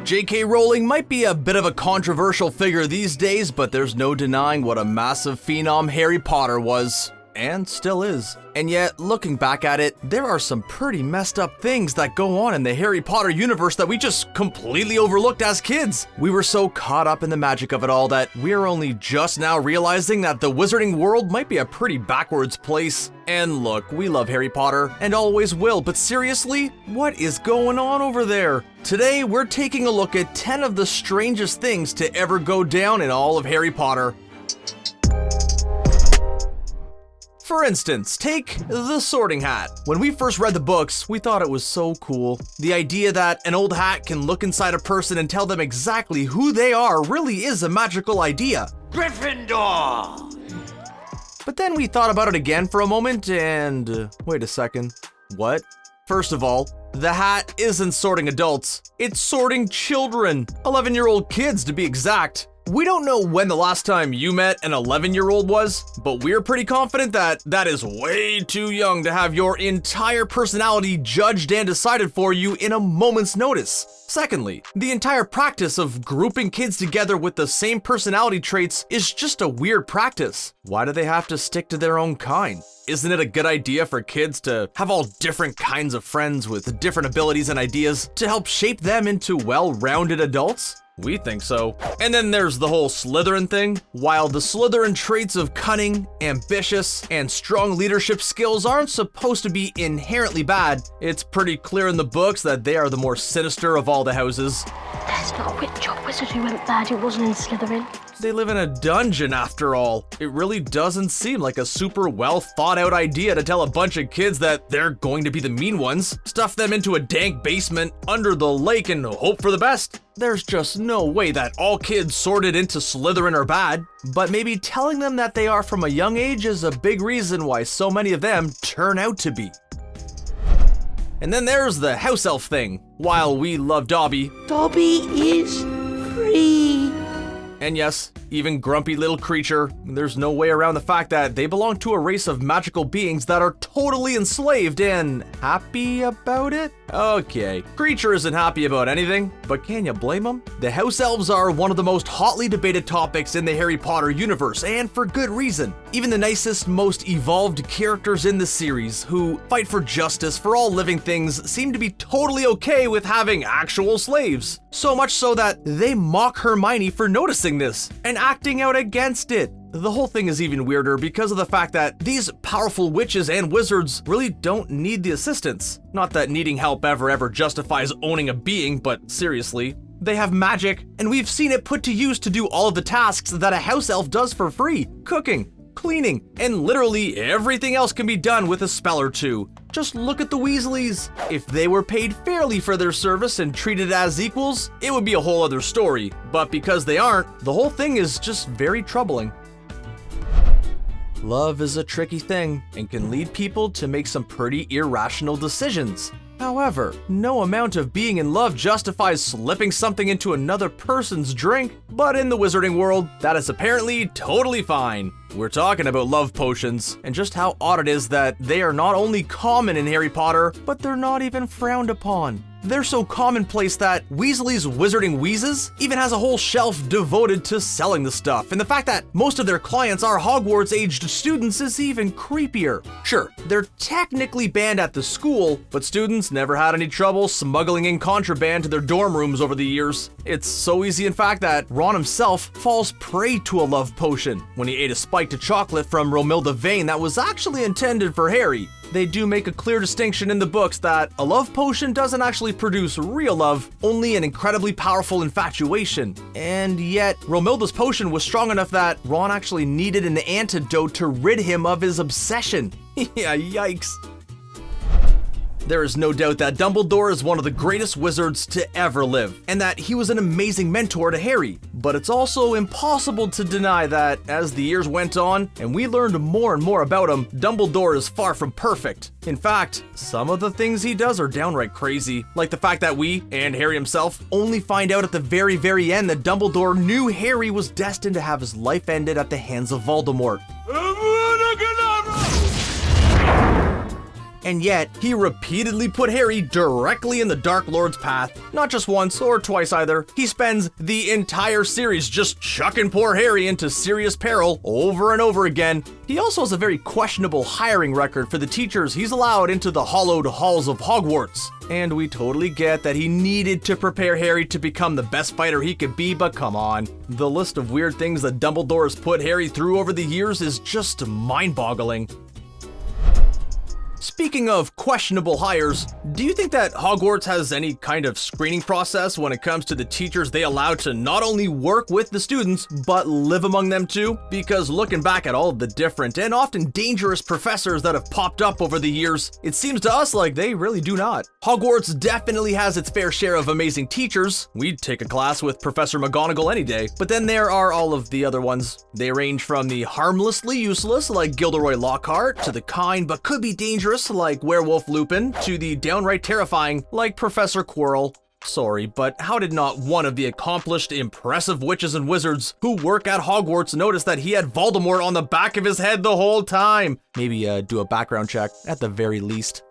J.K. Rowling might be a bit of a controversial figure these days, but there's no denying what a massive phenom Harry Potter was. And still is. And yet, looking back at it, there are some pretty messed up things that go on in the Harry Potter universe that we just completely overlooked as kids. We were so caught up in the magic of it all that we're only just now realizing that the wizarding world might be a pretty backwards place. And look, we love Harry Potter and always will, but seriously, what is going on over there? Today, we're taking a look at 10 of the strangest things to ever go down in all of Harry Potter. For instance, take the Sorting Hat. When we first read the books, we thought it was so cool. The idea that an old hat can look inside a person and tell them exactly who they are really is a magical idea. Gryffindor! But then we thought about it again for a moment and... wait a second. What? First of all, the hat isn't sorting adults. It's sorting children. 11-year-old kids to be exact. We don't know when the last time you met an 11-year-old was, but we're pretty confident that that is way too young to have your entire personality judged and decided for you in a moment's notice. Secondly, the entire practice of grouping kids together with the same personality traits is just a weird practice. Why do they have to stick to their own kind? Isn't it a good idea for kids to have all different kinds of friends with different abilities and ideas to help shape them into well-rounded adults? We think so. And then there's the whole Slytherin thing. While the Slytherin traits of cunning, ambitious, and strong leadership skills aren't supposed to be inherently bad, it's pretty clear in the books that they are the more sinister of all the houses. There's not a witch or wizard who went bad who wasn't in Slytherin. They live in a dungeon after all. It really doesn't seem like a super well thought out idea to tell a bunch of kids that they're going to be the mean ones, stuff them into a dank basement under the lake and hope for the best. There's just no way that all kids sorted into Slytherin are bad, but maybe telling them that they are from a young age is a big reason why so many of them turn out to be. And then there's the House Elf thing. While we love Dobby is free. and yes, even grumpy little creature, there's no way around the fact that they belong to a race of magical beings that are totally enslaved and happy about it? Okay, creature isn't happy about anything, but can you blame them? The House Elves are one of the most hotly debated topics in the Harry Potter universe, and for good reason. Even the nicest, most evolved characters in the series, who fight for justice for all living things, seem to be totally okay with having actual slaves. So much so that they mock Hermione for noticing this and acting out against it. The whole thing is even weirder because of the fact that these powerful witches and wizards really don't need the assistance. Not that needing help ever justifies owning a being, but seriously. They have magic, and we've seen it put to use to do all of the tasks that a house elf does for free. Cooking, cleaning, and literally everything else can be done with a spell or two. Just look at the Weasleys. If they were paid fairly for their service and treated as equals, it would be a whole other story. But because they aren't, the whole thing is just very troubling. Love is a tricky thing and can lead people to make some pretty irrational decisions. However, no amount of being in love justifies slipping something into another person's drink, but in the wizarding world, that is apparently totally fine. We're talking about love potions, and just how odd it is that they are not only common in Harry Potter, but they're not even frowned upon. They're so commonplace that Weasley's Wizarding Wheezes even has a whole shelf devoted to selling the stuff, and the fact that most of their clients are Hogwarts-aged students is even creepier. Sure, they're technically banned at the school, but students never had any trouble smuggling in contraband to their dorm rooms over the years. It's so easy, in fact, that Ron himself falls prey to a love potion when he ate a spiked chocolate from Romilda Vane that was actually intended for Harry. They do make a clear distinction in the books that a love potion doesn't actually produce real love, only an incredibly powerful infatuation. And yet, Romilda's potion was strong enough that Ron actually needed an antidote to rid him of his obsession. Yeah, yikes. There is no doubt that Dumbledore is one of the greatest wizards to ever live, and that he was an amazing mentor to Harry. But it's also impossible to deny that, as the years went on, and we learned more and more about him, Dumbledore is far from perfect. In fact, some of the things he does are downright crazy, like the fact that we, and Harry himself, only find out at the very end that Dumbledore knew Harry was destined to have his life ended at the hands of Voldemort. And yet, he repeatedly put Harry directly in the Dark Lord's path. Not just once or twice either. He spends the entire series just chucking poor Harry into serious peril over and over again. He also has a very questionable hiring record for the teachers he's allowed into the hallowed halls of Hogwarts. And we totally get that he needed to prepare Harry to become the best fighter he could be, but come on. The list of weird things that Dumbledore has put Harry through over the years is just mind-boggling. Speaking of questionable hires, do you think that Hogwarts has any kind of screening process when it comes to the teachers they allow to not only work with the students, but live among them too? Because looking back at all of the different and often dangerous professors that have popped up over the years, it seems to us like they really do not. Hogwarts definitely has its fair share of amazing teachers. We'd take a class with Professor McGonagall any day. But then there are all of the other ones. They range from the harmlessly useless like Gilderoy Lockhart, to the kind but could be dangerous like Werewolf Lupin, to the downright terrifying like Professor Quirrell. Sorry, but how did not one of the accomplished, impressive witches and wizards who work at Hogwarts notice that he had Voldemort on the back of his head the whole time? Maybe do a background check, at the very least.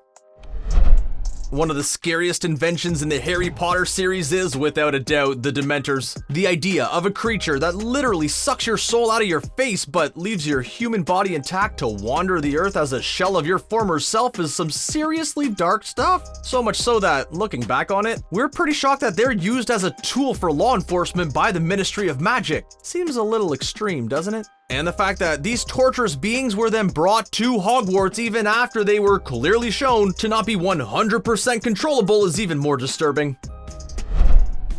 One of the scariest inventions in the Harry Potter series is, without a doubt, the Dementors. The idea of a creature that literally sucks your soul out of your face but leaves your human body intact to wander the earth as a shell of your former self is some seriously dark stuff. So much so that, looking back on it, we're pretty shocked that they're used as a tool for law enforcement by the Ministry of Magic. Seems a little extreme, doesn't it? And the fact that these torturous beings were then brought to Hogwarts even after they were clearly shown to not be 100% controllable is even more disturbing.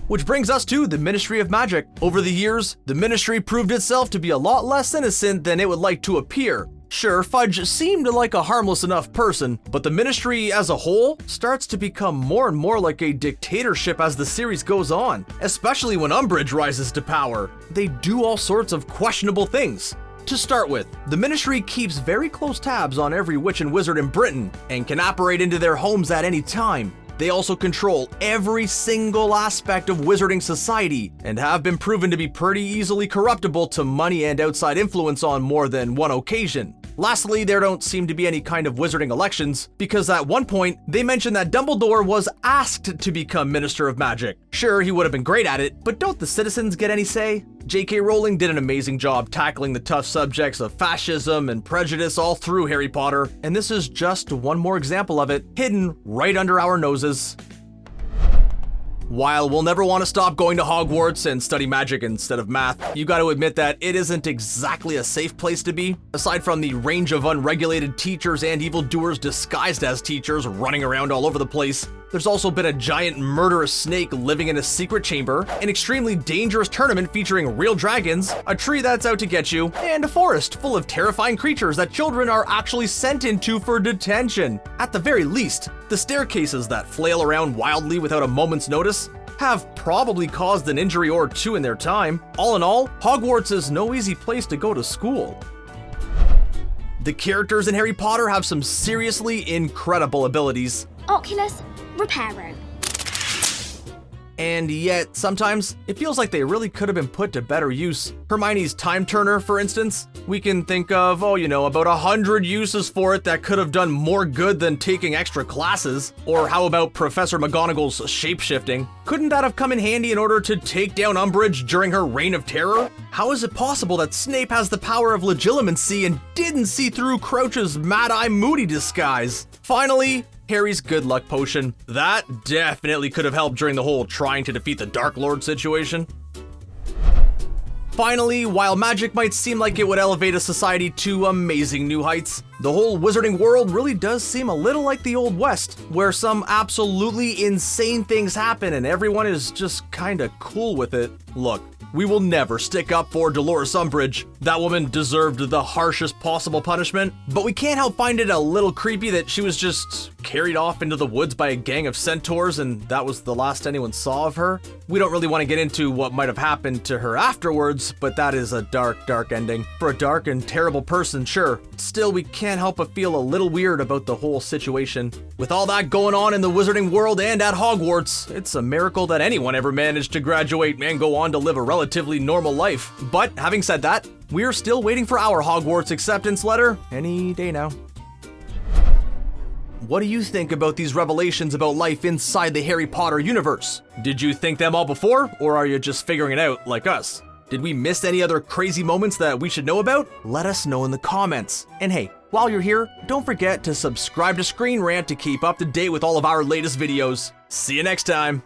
Which brings us to the Ministry of Magic. Over the years, the Ministry proved itself to be a lot less innocent than it would like to appear. Sure, Fudge seemed like a harmless enough person, but the Ministry as a whole starts to become more and more like a dictatorship as the series goes on, especially when Umbridge rises to power. They do all sorts of questionable things. To start with, the Ministry keeps very close tabs on every witch and wizard in Britain and can operate into their homes at any time. They also control every single aspect of wizarding society and have been proven to be pretty easily corruptible to money and outside influence on more than one occasion. Lastly, there don't seem to be any kind of wizarding elections, because at one point, they mentioned that Dumbledore was asked to become Minister of Magic. Sure, he would have been great at it, but don't the citizens get any say? J.K. Rowling did an amazing job tackling the tough subjects of fascism and prejudice all through Harry Potter, and this is just one more example of it, hidden right under our noses. While we'll never want to stop going to Hogwarts and study magic instead of math, you gotta admit that it isn't exactly a safe place to be. Aside from the range of unregulated teachers and evildoers disguised as teachers running around all over the place, there's also been a giant murderous snake living in a secret chamber, an extremely dangerous tournament featuring real dragons, a tree that's out to get you, and a forest full of terrifying creatures that children are actually sent into for detention. At the very least, the staircases that flail around wildly without a moment's notice have probably caused an injury or two in their time. All in all, Hogwarts is no easy place to go to school. The characters in Harry Potter have some seriously incredible abilities. Oculus, repairing. And yet, sometimes, it feels like they really could have been put to better use. Hermione's time turner, for instance. We can think of, about 100 uses for it that could have done more good than taking extra classes. Or how about Professor McGonagall's shapeshifting? Couldn't that have come in handy in order to take down Umbridge during her reign of terror? How is it possible that Snape has the power of legilimency and didn't see through Crouch's Mad-Eye Moody disguise? Finally, Harry's good luck potion. That definitely could have helped during the whole trying to defeat the Dark Lord situation. Finally, while magic might seem like it would elevate a society to amazing new heights, the whole wizarding world really does seem a little like the Old West, where some absolutely insane things happen and everyone is just kinda cool with it. Look, we will never stick up for Dolores Umbridge. That woman deserved the harshest possible punishment, but we can't help find it a little creepy that she was just carried off into the woods by a gang of centaurs and that was the last anyone saw of her. We don't really want to get into what might have happened to her afterwards, but that is a dark, dark ending. For a dark and terrible person, sure. Still, we can't help but feel a little weird about the whole situation. With all that going on in the wizarding world and at Hogwarts, it's a miracle that anyone ever managed to graduate and go on to live a relatively normal life. But having said that, we're still waiting for our Hogwarts acceptance letter any day now. what do you think about these revelations about life inside the Harry Potter universe? Did you think them all before, or are you just figuring it out like us? Did we miss any other crazy moments that we should know about? Let us know in the comments. And hey, while you're here, don't forget to subscribe to ScreenRant to keep up to date with all of our latest videos. See you next time!